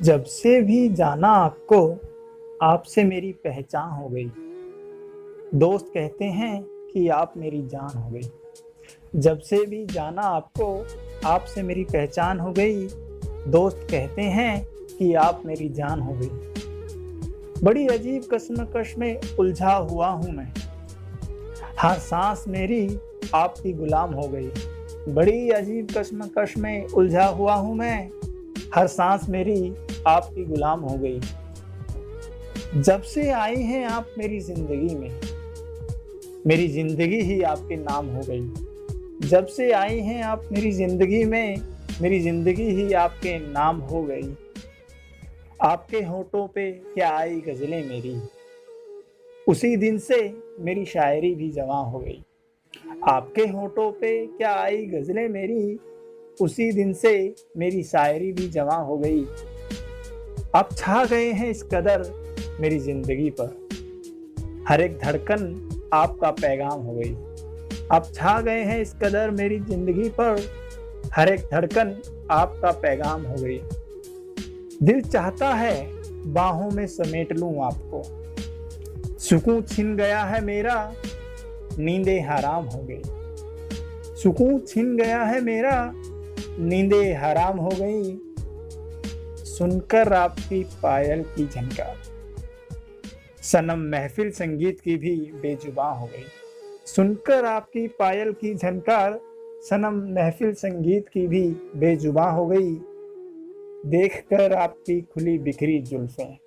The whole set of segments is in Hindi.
जब से भी जाना आपको, आपसे मेरी पहचान हो गई। दोस्त कहते हैं कि आप मेरी जान हो गई। जब से भी जाना आपको, आपसे मेरी पहचान हो गई। दोस्त कहते हैं कि आप मेरी जान हो गई। बड़ी अजीब कश्मकश में उलझा हुआ हूँ मैं। हर सांस मेरी आपकी गुलाम हो गई। बड़ी अजीब कश्मकश में उलझा हुआ हूँ मैं। हर सांस मेरी आपकी गुलाम हो गई। जब से आई हैं आप मेरी जिंदगी में, मेरी जिंदगी ही आपके नाम हो गई। जब से आई हैं आप मेरी जिंदगी में, मेरी जिंदगी ही आपके नाम हो गई। आपके होठों पे क्या आई गजलें मेरी, उसी दिन से मेरी शायरी भी जवां हो गई। आपके होठों पे क्या आई गजलें मेरी, उसी दिन से मेरी शायरी भी जवां हो गई। आप छा गए हैं इस कदर मेरी जिंदगी पर, हर एक धड़कन आपका पैगाम हो गई। आप छा गए हैं इस कदर मेरी जिंदगी पर, हर एक धड़कन आपका पैगाम हो गई। दिल चाहता है बाहों में समेट लूं आपको, सुकून छिन गया है मेरा, नींदें हराम हो गई। सुकून छिन गया है मेरा, नींदें हराम हो गई। सुनकर आपकी पायल की झनकार, सनम महफिल संगीत की भी बेजुबान हो गई। सुनकर आपकी पायल की झनकार, सनम महफिल संगीत की भी बेजुबान हो गई। देखकर आपकी खुली बिखरी जुल्फें,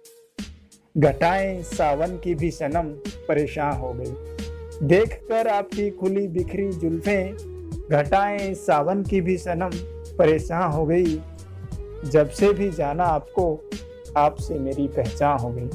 घटाएं सावन की भी सनम परेशान हो गई। देखकर आपकी खुली बिखरी जुल्फें, घटाएं सावन की भी सनम परेशान हो गई। जब से भी जाना आपको, आपसे मेरी पहचान हो गई।